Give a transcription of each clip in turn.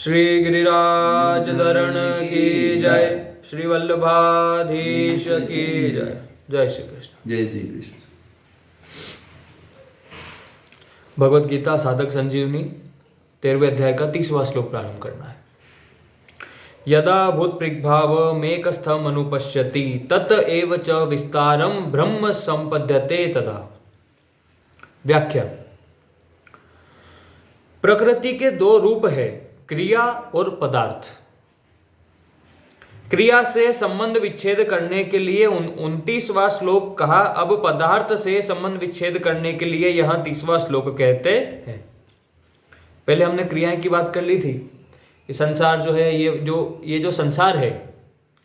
श्री गिरिराज धरण की जय, श्री वल्लभाधीश की जय। जय श्री कृष्ण। जय श्री कृष्ण। भगवत गीता साधक संजीवनी 13वें अध्याय का 30वां श्लोक प्रारंभ करना है। यदा भूतपृग्भाव मेकस्थम अनुपश्यति तत एव च विस्तारम ब्रह्म संपद्यते तदा। व्याख्या। प्रकृति के दो रूप है, क्रिया और पदार्थ। क्रिया से संबंध विच्छेद करने के लिए 29वां श्लोक कहा। अब पदार्थ से संबंध विच्छेद करने के लिए यहां 30वां श्लोक कहते हैं। पहले हमने क्रियाएं की बात कर ली थी। ये संसार जो है, ये जो संसार है,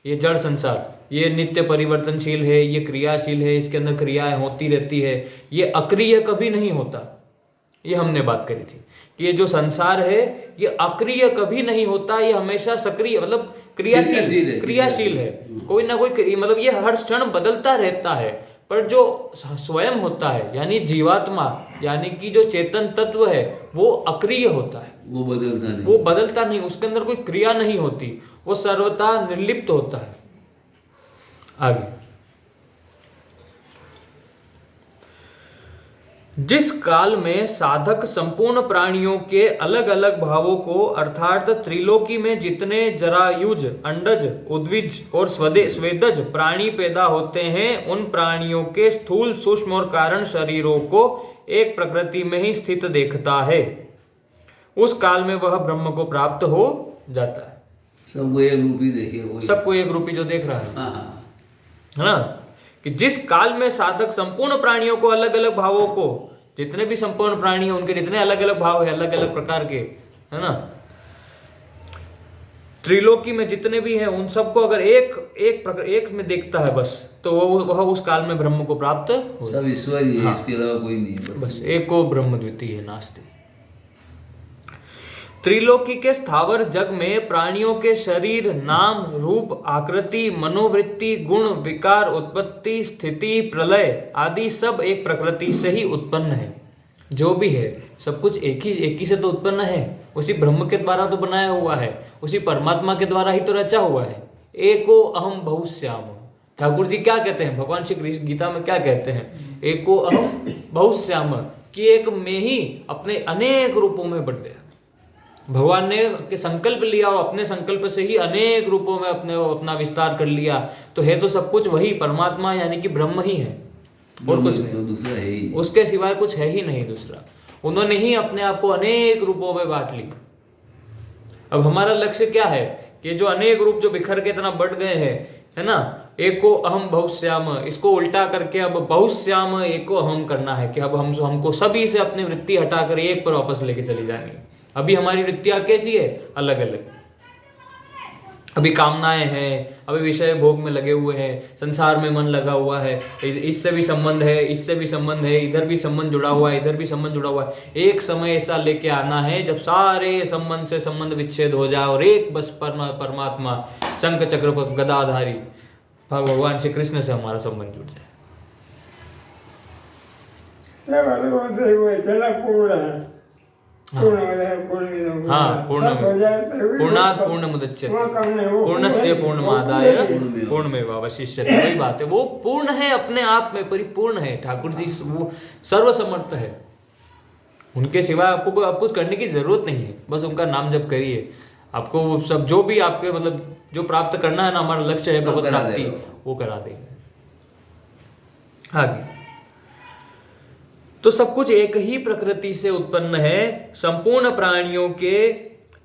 ये जड़ संसार, ये नित्य परिवर्तनशील है, ये क्रियाशील है, इसके अंदर क्रियाएं होती रहती है, ये अक्रिय कभी नहीं होता। ये हमने बात करी थी कि ये जो संसार है ये अक्रिय कभी नहीं होता, ये हमेशा सक्रिय मतलब क्रियाशील है। कोई ना कोई मतलब ये हर क्षण बदलता रहता है। पर जो स्वयं होता है यानी जीवात्मा यानी कि जो चेतन तत्व है वो अक्रिय होता है, वो बदलता नहीं, उसके अंदर कोई क्रिया नहीं होती, वो सर्वथा निर्लिप्त होता है। आगे, जिस काल में साधक संपूर्ण प्राणियों के अलग अलग भावों को अर्थात त्रिलोकी में जितने जरायुज, अंडज, उद्विज और स्वेदज प्राणी पैदा होते हैं, उन प्राणियों के स्थूल, सूक्ष्म और कारण शरीरों को एक प्रकृति में ही स्थित देखता है, उस काल में वह ब्रह्म को प्राप्त हो जाता है। सबको एक रूपी देखिए, सबको एक रूपी जो देख रहा है ना, कि जिस काल में साधक संपूर्ण प्राणियों को अलग अलग भावों को, जितने भी संपूर्ण प्राणी हैं उनके जितने अलग अलग भाव है, अलग अलग प्रकार के, है ना, त्रिलोकी में जितने भी हैं उन सबको अगर एक में देखता है बस, तो वह उस काल में ब्रह्म को प्राप्त हो। सब ईश्वर ही है, इसके अलावा कोई नहीं है, बस एको ब्रह्म द्वितीय नास्ति। त्रिलोकी के स्थावर जग में प्राणियों के शरीर, नाम, रूप, आकृति, मनोवृत्ति, गुण, विकार, उत्पत्ति, स्थिति, प्रलय आदि सब एक प्रकृति से ही उत्पन्न है। जो भी है सब कुछ एक ही से तो उत्पन्न है, उसी ब्रह्म के द्वारा तो बनाया हुआ है, उसी परमात्मा के द्वारा ही तो रचा हुआ है। एको अहम बहुश्याम। ठाकुर जी क्या कहते हैं, भगवान श्री कृष्ण गीता में क्या कहते हैं, एको अहम बहुश्याम, कि एक में ही अपने अनेक रूपों में बढ़ गया। भगवान ने के संकल्प लिया और अपने संकल्प से ही अनेक रूपों में अपना विस्तार कर लिया, तो है तो सब कुछ वही परमात्मा यानी कि ब्रह्म ही है और कुछ नहीं, दूसरा है ही, उसके सिवाय कुछ है ही नहीं दूसरा। उन्होंने ही अपने आप को अनेक रूपों में बांट ली। अब हमारा लक्ष्य क्या है कि जो अनेक रूप जो बिखर के इतना बढ़ गए हैं, है ना, एको अहम बहुश्याम, इसको उल्टा करके अब बहुश्याम एको अहम करना है कि अब हमको सभी से अपनी वृत्ति हटाकर एक पर वापस लेके चली जानी है। अभी हमारी वृत्तियां कैसी है, अलग अलग। अभी कामनाएं हैं, अभी विषय भोग में लगे हुए हैं, संसार में मन लगा हुआ है, इससे भी संबंध है, इससे भी संबंध है, इधर भी संबंध जुड़ा हुआ है, इधर भी संबंध जुड़ा हुआ है। एक समय ऐसा लेके आना है जब सारे संबंध से संबंध विच्छेद हो जाए और एक बस परमात्मा शंख चक्र पर गदाधारी भगवान श्री कृष्ण से हमारा संबंध जुड़ जाए। पूर्णात् पूर्णमुदच्यते पूर्णस्य पूर्णमादाय पूर्णमेवावशिष्यते। वही बात है, वो पूर्ण है, अपने आप में परिपूर्ण है। ठाकुर जी वो सर्वसमर्थ है, उनके सिवा आपको अब कुछ करने की जरूरत नहीं है, बस उनका नाम जप करिए। आपको सब जो भी आपके मतलब जो प्राप्त करना है ना, हमारा लक्ष्य है भगवत प्राप्ति, वो करा देंगे। आगे, तो सब कुछ एक ही प्रकृति से उत्पन्न है। संपूर्ण प्राणियों के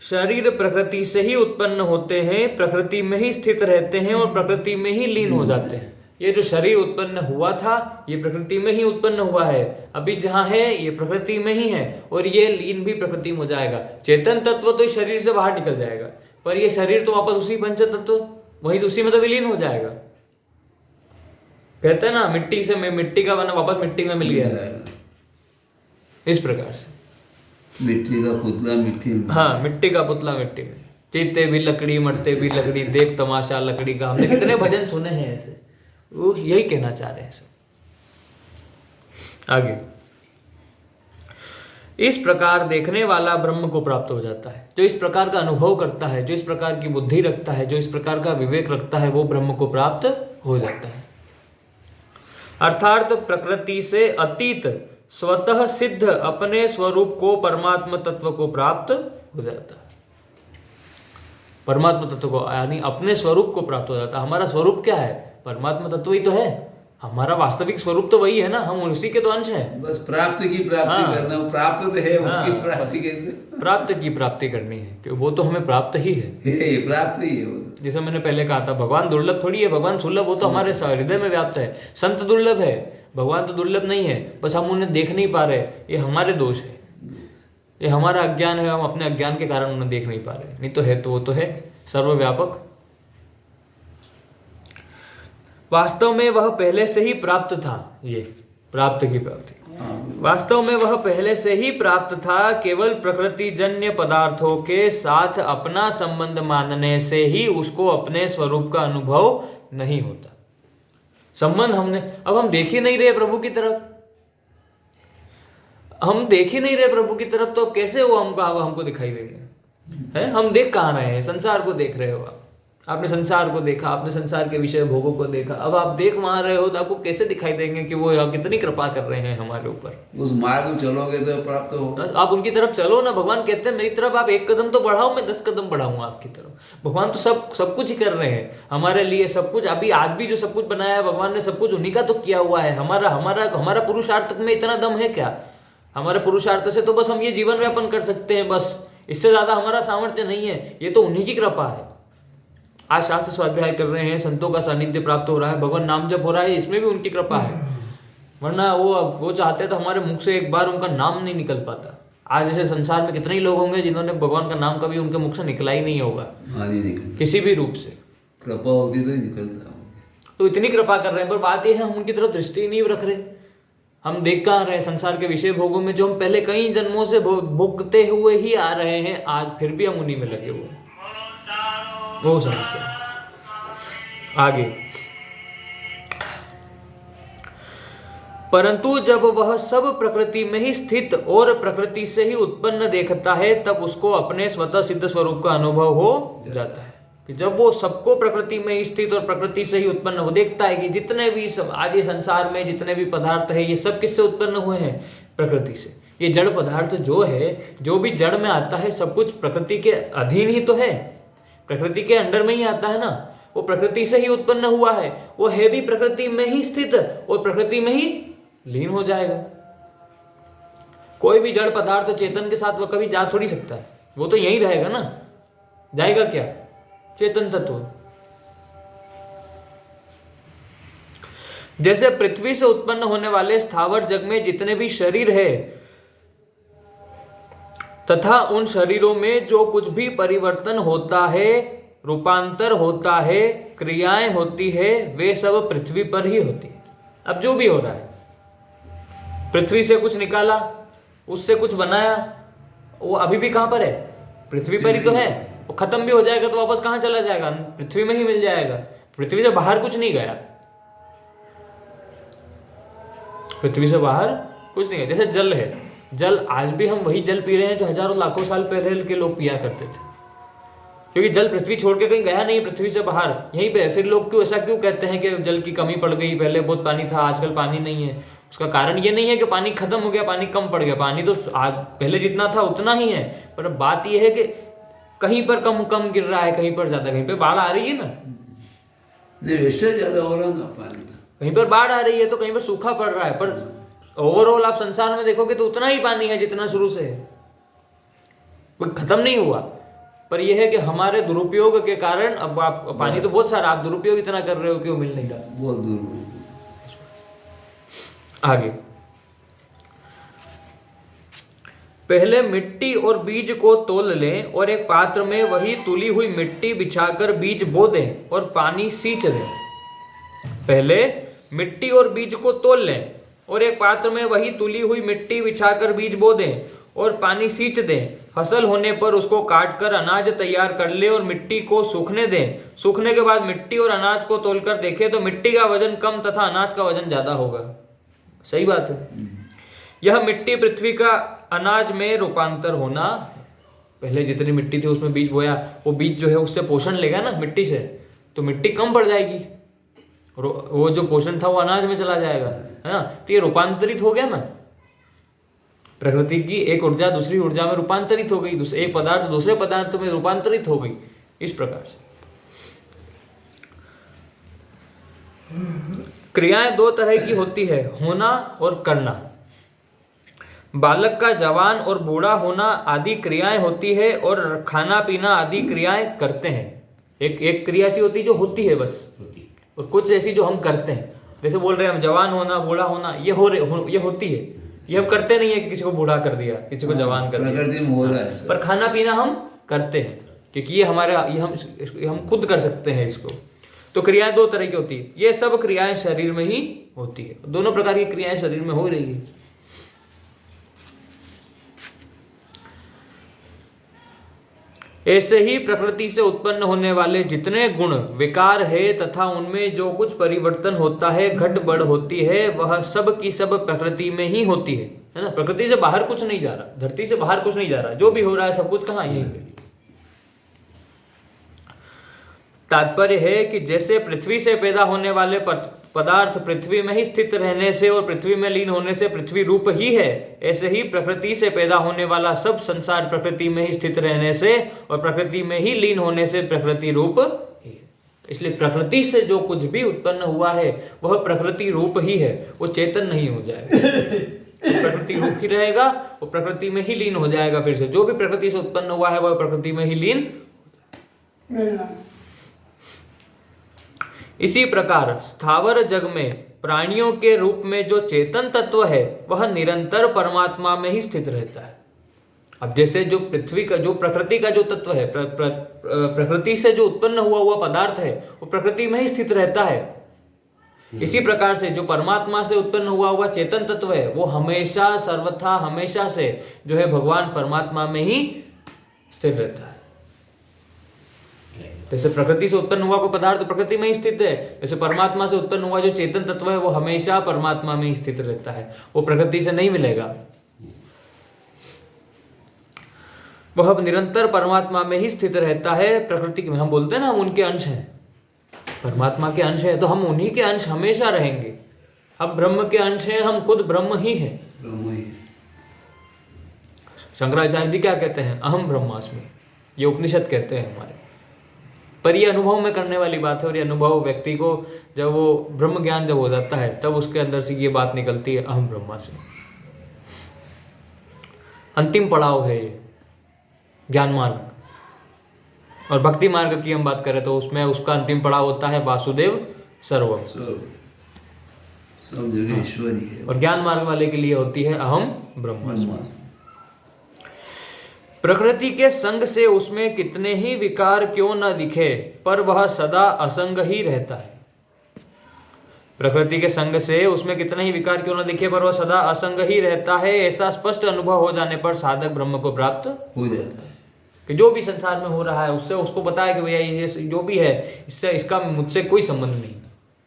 शरीर प्रकृति से ही उत्पन्न होते हैं, प्रकृति में ही स्थित रहते हैं और प्रकृति में ही लीन हो जाते हैं। ये जो शरीर उत्पन्न हुआ था ये प्रकृति में ही उत्पन्न हुआ है, अभी जहाँ है ये प्रकृति में ही है और ये लीन भी प्रकृति में हो जाएगा। चेतन तत्व तो इस शरीर से बाहर निकल जाएगा, पर ये शरीर तो वापस उसी पंच तत्व वही उसी में तो विलीन हो जाएगा। कहते हैं ना, मिट्टी से मिट्टी का बना वापस मिट्टी में मिल गया, इस प्रकार से मिट्टी का पुतला मिट्टी में, हाँ, मिट्टी का पुतला मिट्टी में, जीते भी लकड़ी मरते भी लकड़ी, देख तमाशा लकड़ी का। हमने कितने भजन सुने हैं ऐसे, वो यही कहना चाह रहे हैं सब। आगे, इस प्रकार देखने वाला ब्रह्म को प्राप्त हो जाता है। जो इस प्रकार का अनुभव करता है, जो इस प्रकार की बुद्धि रखता है, जो इस प्रकार का विवेक रखता है, वो ब्रह्म को प्राप्त हो जाता है। अर्थात प्रकृति से अतीत स्वतः सिद्ध अपने स्वरूप को, परमात्मा तत्व को प्राप्त हो जाता है। परमात्मा तत्व को यानी अपने स्वरूप को प्राप्त हो जाता है। हमारा स्वरूप क्या है? परमात्मा तत्व ही तो है। हमारा वास्तविक स्वरूप तो वही है ना, हम उसी के तो अंश हैं। बस प्राप्ति की प्राप्ति हाँ। करना, वो प्राप्त तो है, उसकी हाँ, प्राप्ति कैसे? प्राप्त की प्राप्ति करनी है, क्योंकि वो तो हमें प्राप्त ही है। ये प्राप्त ही है वो तो। जैसे मैंने पहले कहा था, भगवान दुर्लभ थोड़ी है, भगवान सुलभ, वो तो हमारे हृदय में व्याप्त है। संत दुर्लभ है, भगवान तो दुर्लभ नहीं है, बस हम उन्हें देख नहीं पा रहे। ये हमारे दोष है, ये हमारा अज्ञान है, हम अपने अज्ञान के कारण उन्हें देख नहीं पा रहे। नहीं तो है, तो वो तो है सर्वव्यापक। वास्तव में वह पहले से ही प्राप्त था। ये प्राप्त की प्राप्ति, वास्तव में वह पहले से ही प्राप्त था। केवल प्रकृति जन्य पदार्थों के साथ अपना संबंध मानने से ही उसको अपने स्वरूप का अनुभव नहीं होता। संबंध हमने, अब हम देख ही नहीं रहे प्रभु की तरफ, हम देख ही नहीं रहे प्रभु की तरफ, तो कैसे वो हमको दिखाई देंगे? है, हम देख कहाँ रहे हैं? संसार को देख रहे हो आप, आपने संसार को देखा, आपने संसार के विषय भोगों को देखा, अब आप देख वहां रहे हो, तो आपको कैसे दिखाई देंगे कि वो कितनी कृपा कर रहे हैं हमारे ऊपर? उस मार्ग में चलोगे तो प्राप्त हो। आप उनकी तरफ चलो ना। भगवान कहते हैं मेरी तरफ आप 1 कदम तो बढ़ाओ, मैं 10 कदम बढ़ाऊंगा आपकी तरफ। भगवान तो सब कुछ ही कर रहे हैं हमारे लिए, सब कुछ। अभी आज भी जो सब कुछ बनाया है भगवान ने, सब कुछ उन्हीं का तो किया हुआ है। हमारा पुरुषार्थ में इतना दम है क्या? हमारे पुरुषार्थ से तो बस हम ये जीवन व्यापन कर सकते हैं, बस इससे ज्यादा हमारा सामर्थ्य नहीं है। ये तो उन्हीं की कृपा है। आज शास्त्र स्वाध्याय कर रहे हैं, संतों का सानिध्य प्राप्त हो रहा है, भगवान नाम जप हो रहा है, इसमें भी उनकी कृपा है। वरना वो चाहते तो हमारे मुख से एक बार उनका नाम नहीं निकल पाता। आज ऐसे संसार में कितने ही लोग होंगे जिन्होंने भगवान का नाम कभी उनके मुख से निकला ही नहीं होगा, किसी भी रूप से। कृपा होती तो ही निकलता। तो इतनी कृपा कर रहे हैं, पर बात यह है हम उनकी तरफ दृष्टि नहीं रख रहे। हम देख कहाँ रहे? संसार के विषय भोगों में जो हम पहले कई जन्मों से भोगते हुए ही आ रहे हैं, आज फिर भी हम उन्हीं में लगे हुए। वो समस्या। आगे, परंतु जब वह सब प्रकृति में ही स्थित और प्रकृति से ही उत्पन्न देखता है, तब उसको अपने स्वतः सिद्ध स्वरूप का अनुभव हो जाता है। कि जब वो सबको प्रकृति में ही स्थित और प्रकृति से ही उत्पन्न हो देखता है कि जितने भी सब आज ये संसार में जितने भी पदार्थ है, ये सब किससे उत्पन्न हुए हैं? प्रकृति से। ये जड़ पदार्थ जो है, जो भी जड़ में आता है, सब कुछ प्रकृति के अधीन ही तो है, प्रकृति के अंडर में ही आता है ना। वो प्रकृति से ही उत्पन्न हुआ है, वो है भी प्रकृति में ही स्थित और प्रकृति में ही लीन हो जाएगा। कोई भी जड़ पदार्थ चेतन के साथ वो कभी जा थोड़ी सकता है, वो तो यही रहेगा ना। जाएगा क्या? चेतन तत्व। जैसे पृथ्वी से उत्पन्न होने वाले स्थावर जग में जितने भी शरीर है तथा उन शरीरों में जो कुछ भी परिवर्तन होता है, रूपांतर होता है, क्रियाएं होती है, वे सब पृथ्वी पर ही होती है। अब जो भी हो रहा है, पृथ्वी से कुछ निकाला, उससे कुछ बनाया, वो अभी भी कहां पर है? पृथ्वी पर ही तो है। वो खत्म भी हो जाएगा तो वापस कहां चला जाएगा? पृथ्वी में ही मिल जाएगा। पृथ्वी से बाहर कुछ नहीं गया, पृथ्वी से बाहर कुछ नहीं गया। जैसे जल है, जल आज भी हम वही जल पी रहे हैं जो हजारों लाखों साल पहले के लोग पिया करते थे, क्योंकि जल पृथ्वी छोड़ के कहीं गया नहीं, पृथ्वी से बाहर यहीं पे। फिर लोग क्यों ऐसा क्यों कहते हैं कि जल की कमी पड़ गई, पहले बहुत पानी था आजकल पानी नहीं है? उसका कारण ये नहीं है कि पानी खत्म हो गया, पानी कम पड़ गया। पानी तो आज पहले जितना था उतना ही है, पर बात यह है कि कहीं पर कम गिर रहा है, कहीं पर ज्यादा, कहीं पर बाढ़ आ रही है ना, वेस्टेज ज्यादा हो रहा है ना पानी का। कहीं पर बाढ़ आ रही है तो कहीं पर सूखा पड़ रहा है, पर ओवरऑल आप संसार में देखोगे तो उतना ही पानी है जितना शुरू से है, कोई खत्म नहीं हुआ। पर यह है कि हमारे दुरुपयोग के कारण अब आप पानी तो बहुत सारा, आप दुरुपयोग इतना कर रहे हो कि वो मिल नहीं रहा, बहुत दूर। आगे, पहले मिट्टी और बीज को तोल लें और एक पात्र में वही तुली हुई मिट्टी बिछाकर बीज बो दें और पानी सींच दें। पहले मिट्टी और बीज को तोल लें और एक पात्र में वही तुली हुई मिट्टी बिछाकर बीज बो दें और पानी सींच दें। फसल होने पर उसको काटकर अनाज तैयार कर ले और मिट्टी को सूखने दें। सूखने के बाद मिट्टी और अनाज को तोलकर देखें तो मिट्टी का वजन कम तथा अनाज का वजन ज्यादा होगा। सही बात है। यह मिट्टी पृथ्वी का अनाज में रूपांतर होना। पहले जितनी मिट्टी थी उसमें बीज बोया, वो बीज जो है उससे पोषण लेगा ना मिट्टी से, तो मिट्टी कम पड़ जाएगी और वो जो पोषण था वो अनाज में चला जाएगा, है ना। तो ये रूपांतरित हो गया ना, प्रकृति की एक ऊर्जा दूसरी ऊर्जा में रूपांतरित हो गई, एक पदार्थ दूसरे पदार्थ में रूपांतरित हो गई, इस प्रकार से। क्रियाएं दो तरह की होती है, होना और करना। बालक का जवान और बूढ़ा होना आदि क्रियाएं होती है और खाना पीना आदि क्रियाएं करते हैं। एक क्रिया ऐसी होती है जो होती है बस, और कुछ ऐसी जो हम करते हैं। जैसे बोल रहे हैं हम जवान होना बूढ़ा होना, ये होती है, ये हम करते नहीं है कि किसी को बूढ़ा कर दिया, किसी को जवान कर दिया, प्रकृति में हो रहा है। पर खाना पीना हम करते हैं क्योंकि ये हमारा, ये हम खुद कर सकते हैं इसको। तो क्रियाएं दो तरह की होती है, ये सब क्रियाएं शरीर में ही होती है, दोनों प्रकार की क्रियाएं शरीर में हो रही है। ऐसे ही प्रकृति से उत्पन्न होने वाले जितने गुण विकार है तथा उनमें जो कुछ परिवर्तन होता है, घट बढ़ होती है, वह सब की सब प्रकृति में ही होती है ना। प्रकृति से बाहर कुछ नहीं जा रहा, धरती से बाहर कुछ नहीं जा रहा, जो भी हो रहा है सब कुछ कहाँ, यहीं पे। तात्पर्य है कि जैसे पृथ्वी से पैदा होने वाले पदार्थ पृथ्वी में ही स्थित रहने से और पृथ्वी में लीन होने से पृथ्वी रूप ही है, ऐसे ही प्रकृति से पैदा होने वाला सब संसार प्रकृति में ही स्थित रहने से और प्रकृति में ही लीन होने से प्रकृति रूप ही है। इसलिए प्रकृति से जो कुछ भी उत्पन्न हुआ है वह प्रकृति रूप ही है, वो चेतन नहीं हो जाएगा, प्रकृति रूप ही रहेगा, वो प्रकृति में ही लीन हो जाएगा। फिर से जो भी प्रकृति से उत्पन्न हुआ है वह प्रकृति में ही लीन। इसी प्रकार स्थावर जग में प्राणियों के रूप में जो चेतन तत्व है वह निरंतर परमात्मा में ही स्थित रहता है। अब जैसे जो पृथ्वी का, जो प्रकृति का जो तत्व है, प्रकृति से जो उत्पन्न हुआ पदार्थ है वो प्रकृति में ही स्थित रहता है, इसी प्रकार से जो परमात्मा से उत्पन्न हुआ चेतन तत्व है वो हमेशा सर्वथा हमेशा से जो है भगवान परमात्मा में ही स्थिर रहता है। जैसे प्रकृति से उत्पन्न हुआ कोई पदार्थ प्रकृति में ही स्थित है, जैसे परमात्मा से उत्पन्न हुआ जो चेतन तत्व है वो हमेशा परमात्मा में ही स्थित रहता है, वो प्रकृति से नहीं मिलेगा, वह निरंतर परमात्मा में ही स्थित रहता है। प्रकृति में हम बोलते हैं ना, हम उनके अंश हैं, परमात्मा के अंश है, तो हम उन्हीं के अंश हमेशा रहेंगे। हम ब्रह्म के अंश हैं, हम खुद ब्रह्म ही हैं। शंकराचार्य जी क्या कहते हैं, अहम ब्रह्मास्मि, ये उपनिषद कहते हैं हमारे। पर ये अनुभव में करने वाली बात है, और ये अनुभव व्यक्ति को जब वो ब्रह्म ज्ञान जब हो जाता है तब उसके अंदर से ये बात निकलती है, अहम ब्रह्मास्मि। अंतिम पड़ाव है ये ज्ञान मार्ग। और भक्ति मार्ग की हम बात करें तो उसमें उसका अंतिम पड़ाव होता है वासुदेव सर्वम, सब जगह ईश्वरी है। और ज्ञान मार्ग वाले के लिए होती है अहम ब्रह्मास्मि। प्रकृति के संग से उसमें कितने ही विकार क्यों न दिखे, पर वह सदा असंग ही रहता है। प्रकृति के संग से उसमें कितने ही विकार क्यों न दिखे, पर वह सदा असंग ही रहता है। ऐसा स्पष्ट अनुभव हो जाने पर साधक ब्रह्म को प्राप्त हो जाता है कि जो भी संसार में हो रहा है उससे उसको पता है कि भैया ये जो भी है इससे इसका मुझसे कोई संबंध नहीं,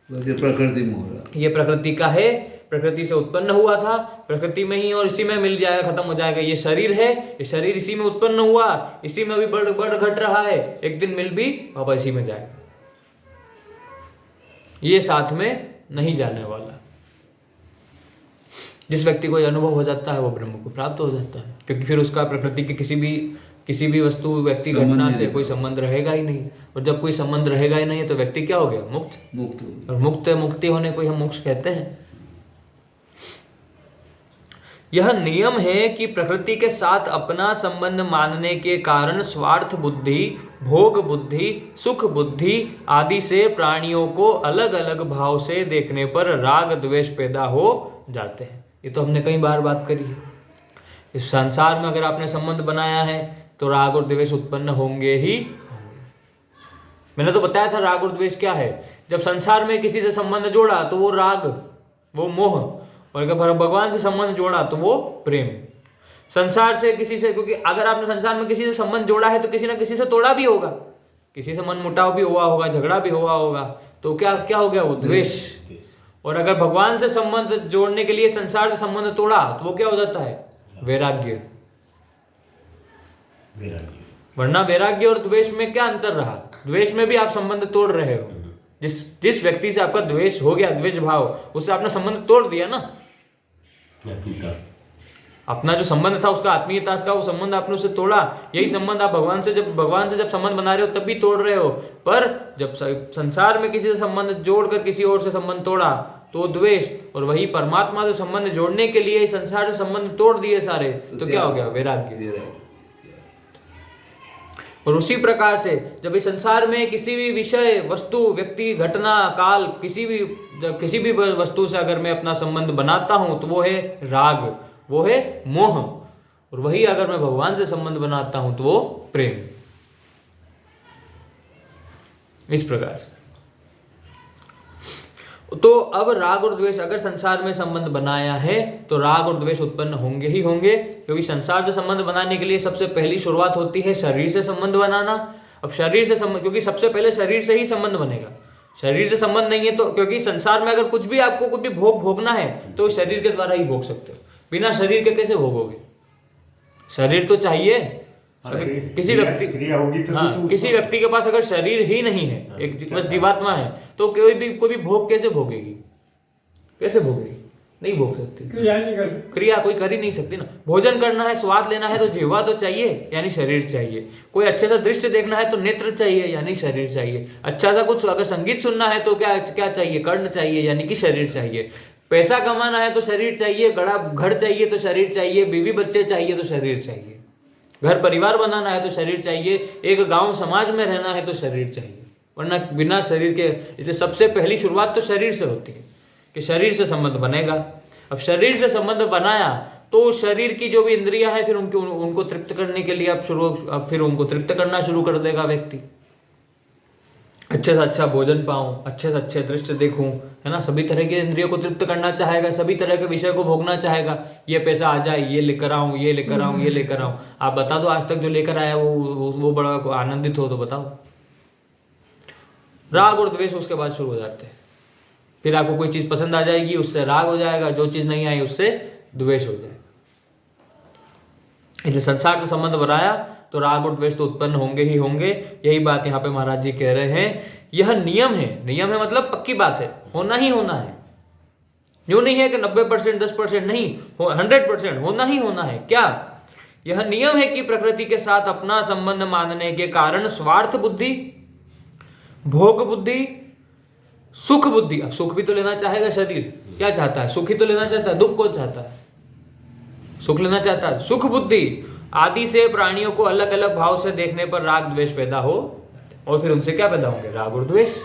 ये प्रकृति में हो रहा है, ये प्रकृति का है, प्रकृति से उत्पन्न हुआ था, प्रकृति में ही और इसी में मिल जाएगा, खत्म हो जाएगा। ये शरीर है, ये शरीर इसी में उत्पन्न हुआ, इसी में अभी बढ़ घट रहा है, एक दिन मिल भी वापस इसी में जाएगा, ये साथ में नहीं जाने वाला। जिस व्यक्ति को यह अनुभव हो जाता है वो ब्रह्म को प्राप्त हो जाता है, क्योंकि फिर उसका प्रकृति के किसी भी वस्तु व्यक्ति घटना से कोई संबंध रहेगा ही नहीं, और जब कोई संबंध रहेगा ही नहीं तो व्यक्ति क्या हो गया, मुक्त। और मुक्ति होने को हम मोक्ष कहते हैं। यह नियम है कि प्रकृति के साथ अपना संबंध मानने के कारण स्वार्थ बुद्धि, भोग बुद्धि, सुख बुद्धि आदि से प्राणियों को अलग अलग भाव से देखने पर राग द्वेष पैदा हो जाते हैं। ये तो हमने कई बार बात करी है। इस संसार में अगर आपने संबंध बनाया है तो राग और द्वेष उत्पन्न होंगे ही होंगे। मैंने तो बताया था राग और द्वेष क्या है। जब संसार में किसी से संबंध जोड़ा तो वो राग, वो मोह, और अगर भगवान से संबंध जोड़ा तो वो प्रेम। संसार से किसी से, क्योंकि अगर आपने संसार में किसी से संबंध जोड़ा है तो किसी ना किसी से तोड़ा भी होगा, किसी से मन मुटाव भी हुआ होगा, झगड़ा भी हुआ होगा, तो क्या हो गया, वो द्वेष। और अगर भगवान से संबंध जोड़ने के लिए संसार से संबंध तोड़ा तो वो क्या हो जाता है, वैराग्य। वैराग्य। वरना वैराग्य और द्वेष में क्या अंतर रहा? द्वेष में भी आप संबंध तोड़ रहे हो। जिस व्यक्ति से आपका द्वेष हो गया, द्वेष भाव, उससे आपने संबंध तोड़ दिया ना। अपना जो संबंध था उसका, आत्मीयता का, वो संबंध आपने उससे तोड़ा। यही संबंध आप भगवान से जब संबंध बना रहे हो तब भी तोड़ रहे हो। पर जब संसार में किसी से संबंध जोड़कर किसी और से संबंध तोड़ा तो द्वेष, और वही परमात्मा से संबंध जोड़ने के लिए संसार से संबंध तोड़ दिए सारे, तो क्या हो गया? वैराग्य। और उसी प्रकार से जब इस संसार में किसी भी विषय, वस्तु, व्यक्ति, घटना, काल, किसी भी वस्तु से अगर मैं अपना संबंध बनाता हूं तो वो है राग, वो है मोह। और वही अगर मैं भगवान से संबंध बनाता हूं तो वो प्रेम। इस प्रकार से तो अब राग और द्वेष, अगर संसार में संबंध बनाया है तो राग और द्वेष उत्पन्न होंगे ही होंगे, क्योंकि संसार से संबंध बनाने के लिए सबसे पहली शुरुआत होती है शरीर से संबंध बनाना। अब शरीर से संबंध, क्योंकि सबसे पहले शरीर से ही संबंध बनेगा। शरीर से संबंध नहीं है तो, क्योंकि संसार में अगर कुछ भी आपको कुछ भी भोगना है तो शरीर के द्वारा ही भोग सकते हो। बिना शरीर के कैसे भोगोगे? शरीर तो चाहिए। किसी व्यक्ति क्रिया होगी तो किसी व्यक्ति के पास अगर शरीर ही नहीं है, एक बस जीवात्मा है, तो कोई भी भोग कैसे भोगेगी? कैसे भोगेगी? नहीं भोग सकती। क्रिया कोई कर ही नहीं सकती ना। भोजन करना है, स्वाद लेना है तो जीवा तो चाहिए, यानी शरीर चाहिए। कोई अच्छा सा दृश्य देखना है तो नेत्र चाहिए, यानी शरीर चाहिए। अच्छा सा कुछ अगर संगीत सुनना है तो क्या चाहिए? कर्ण चाहिए, यानी कि शरीर चाहिए। पैसा कमाना है तो शरीर चाहिए, बड़ा घर चाहिए तो शरीर चाहिए, बीवी बच्चे चाहिए तो शरीर चाहिए, घर परिवार बनाना है तो शरीर चाहिए, एक गांव समाज में रहना है तो शरीर चाहिए। वरना बिना शरीर के, इसलिए सबसे पहली शुरुआत तो शरीर से होती है कि शरीर से संबंध बनेगा। अब शरीर से संबंध बनाया तो शरीर की जो भी इंद्रियां हैं फिर उनको तृप्त करने के लिए अब फिर उनको तृप्त करना शुरू कर देगा व्यक्ति। अच्छे से अच्छा भोजन पाऊं, अच्छे से अच्छे दृश्य देखूं, है ना। सभी तरह के इंद्रियों को तृप्त करना चाहेगा, सभी तरह के विषय को भोगना चाहेगा। ये पैसा आ जाए, ये लेकर आऊं, ये लेकर आऊं, ये लेकर आऊं। आप बता दो आज तक जो लेकर आया वो बड़ा आनंदित हो तो बताओ। राग और द्वेष उसके बाद शुरू हो जाते हैं। फिर आपको कोई चीज पसंद आ जाएगी, उससे राग हो जाएगा, जो चीज नहीं आई उससे द्वेष हो जाएगा। इसलिए संसार से संबंध बनाया तो राग और द्वेष तो उत्पन्न होंगे ही होंगे। यही बात यहाँ पे महाराज जी कह रहे हैं। यह नियम है। नियम है मतलब पक्की बात है, होना ही होना है। यूं नहीं है कि 90%, 10% नहीं, 100% होना ही होना है। क्या? यह नियम है कि प्रकृति के साथ अपना संबंध मानने के कारण स्वार्थ बुद्धि, भोग बुद्धि, सुख बुद्धि, अब सुख भी तो लेना चाहेगा शरीर। क्या चाहता है? सुख ही तो लेना चाहता है। दुख कौन चाहता है? सुख लेना चाहता है। सुख बुद्धि आदि से प्राणियों को अलग अलग भाव से देखने पर राग द्वेष पैदा हो, और फिर उनसे क्या पैदा होंगे? राग और द्वेष।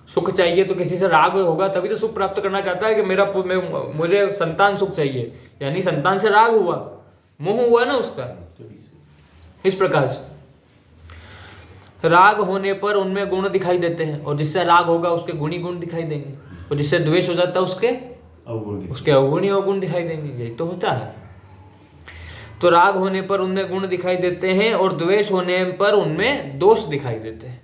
सुख चाहिए तो किसी से राग होगा, तभी तो सुख प्राप्त करना चाहता है कि मुझे संतान सुख चाहिए, यानी संतान से राग हुआ, मोह हुआ ना उसका। इस प्रकार से राग होने पर उनमें गुण दिखाई देते हैं, और जिससे राग होगा उसके गुणी गुण दिखाई देंगे, और जिससे द्वेष हो जाता है उसके अवगुणी अवगुण दिखाई देंगे। यही तो होता है। तो राग होने पर उनमें गुण दिखाई देते हैं और द्वेष होने पर उनमें दोष दिखाई देते हैं।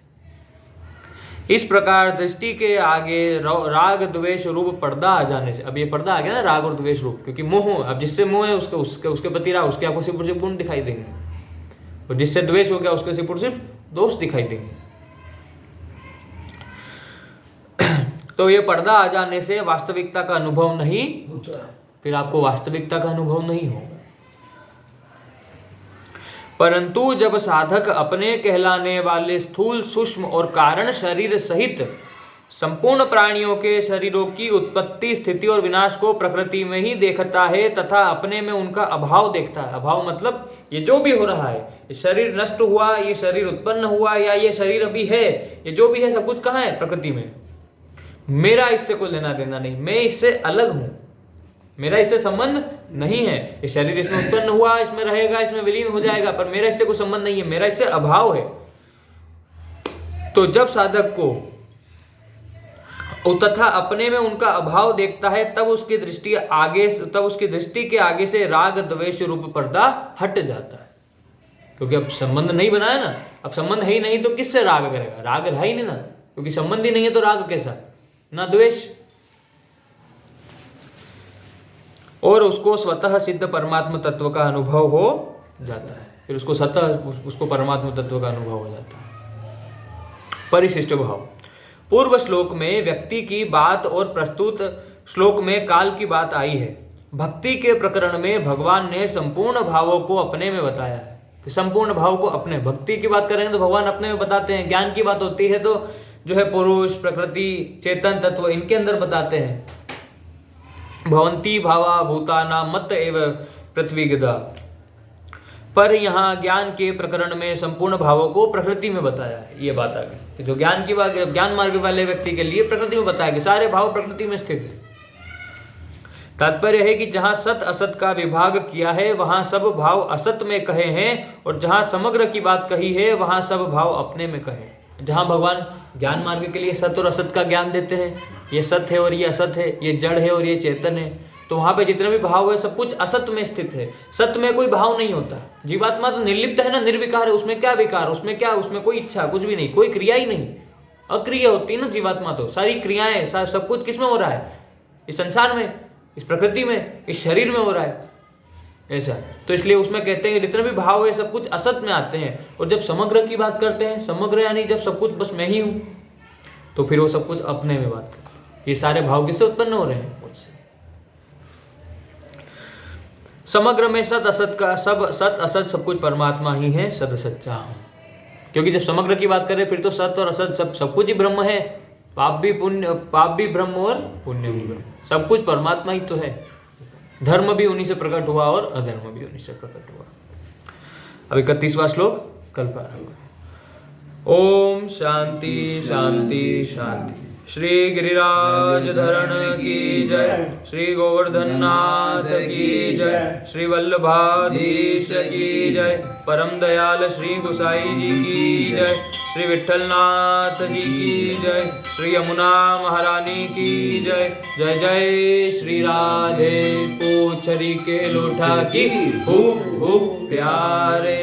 इस प्रकार दृष्टि के आगे राग द्वेष रूप पर्दा आ जाने से, अब ये पर्दा आ गया ना, राग और द्वेष रूप, क्योंकि मोह, अब जिससे मोह है उसके प्रति राग, उसके आपको सिर्फ गुण दिखाई देंगे, और जिससे द्वेष हो गया उसके सिर्फ दोष दिखाई देंगे। तो ये पर्दा आ जाने से वास्तविकता का अनुभव नहीं होता, फिर आपको वास्तविकता का अनुभव नहीं होगा। परंतु जब साधक अपने कहलाने वाले स्थूल, सूक्ष्म और कारण शरीर सहित संपूर्ण प्राणियों के शरीरों की उत्पत्ति, स्थिति और विनाश को प्रकृति में ही देखता है तथा अपने में उनका अभाव देखता है। अभाव मतलब ये जो भी हो रहा है, ये शरीर नष्ट हुआ, ये शरीर उत्पन्न हुआ, या ये शरीर अभी है, ये जो भी है सब कुछ कहाँ है? प्रकृति में। मेरा इससे कोई लेना देना नहीं, मैं इससे अलग हूं, मेरा इससे संबंध नहीं है। ये शरीर इसमें उत्पन्न हुआ, इसमें रहेगा, इसमें विलीन हो जाएगा, पर मेरा इससे कोई संबंध नहीं है, मेरा इससे अभाव है। तो जब साधक को तथा अपने में उनका अभाव देखता है तब उसकी दृष्टि के आगे से राग द्वेष रूप पर्दा हट जाता है। क्योंकि अब संबंध नहीं बनाया ना, अब संबंध है ही नहीं तो किससे राग करेगा? राग है ही नहीं ना, क्योंकि संबंध ही नहीं है तो राग कैसा? ना द्वेष। और उसको स्वतः सिद्ध परमात्म तत्व का अनुभव हो जाता है। फिर उसको उसको परमात्म तत्व का अनुभव हो जाता है। परिशिष्ट भाव। पूर्व श्लोक में व्यक्ति की बात और प्रस्तुत श्लोक में काल की बात आई है। भक्ति के प्रकरण में भगवान ने संपूर्ण भावों को अपने में बताया है कि संपूर्ण भाव को अपने, भक्ति की बात करेंगे तो भगवान अपने में बताते हैं। ज्ञान की बात होती है तो जो है पुरुष, प्रकृति, चेतन तत्व, इनके अंदर बताते हैं। भवंती भावा भूताना मत एव पृथ्वी गदा। पर यहाँ ज्ञान के प्रकरण में संपूर्ण भावों को प्रकृति में बताया है। ये बात आ गई कि जो ज्ञान की बात, ज्ञान मार्ग वाले व्यक्ति के लिए प्रकृति में बताया कि सारे भाव प्रकृति में स्थित है। तात्पर्य है कि जहाँ सत असत का विभाग किया है वहाँ सब भाव असत में कहे हैं, और जहाँ समग्र की बात कही है वहाँ सब भाव अपने में कहे। जहाँ भगवान ज्ञान मार्ग के लिए सत और असत का ज्ञान देते हैं, ये सत है और ये असत है, ये जड़ है और ये चेतन है, तो वहाँ पे जितने भी भाव है सब कुछ असत में स्थित है। सत में कोई भाव नहीं होता। जीवात्मा तो निर्लिप्त है ना, निर्विकार है। उसमें क्या विकार, उसमें क्या, उसमें कोई इच्छा, कुछ भी नहीं, कोई क्रिया ही नहीं। अक्रिय होती है ना जीवात्मा, तो सारी क्रियाएं सब कुछ किस में हो रहा है? इस संसार में, इस प्रकृति में, इस शरीर में हो रहा है ऐसा। तो इसलिए उसमें कहते हैं कि जितने भी भाव है सब कुछ असत में आते हैं। और जब समग्र की बात करते हैं, समग्र यानी जब सब कुछ बस मैं ही हूँ, तो फिर वो सब कुछ अपने में बात करते हैं। ये सारे भाव किससे उत्पन्न हो रहे हैं? मुझसे। समग्र में सत असत का, सब सत असत सब कुछ परमात्मा ही है, सद सच्चा हूँ। क्योंकि जब समग्र की बात करें फिर तो सत और असत सब कुछ ही ब्रह्म है। पाप भी ब्रह्म और पुण्य भी ब्रह्म, सब कुछ परमात्मा ही तो है। धर्म भी उन्हीं से प्रकट हुआ और अधर्म भी उन्हीं से प्रकट हुआ। अब 31वां श्लोक कल प्रारंभ। ओम शांति शांति शांति। श्री गिरिराज धरण की जय, श्री गोवर्धन नाथ की जय, श्री वल्लभाधीश की जय, परम दयाल श्री गुसाई जी की जय, श्री विठ्ठलनाथ जी की जय, श्री यमुना महारानी की जय। जय जय श्री राधे पूछरी के लोठा की खूब खूब प्यारे।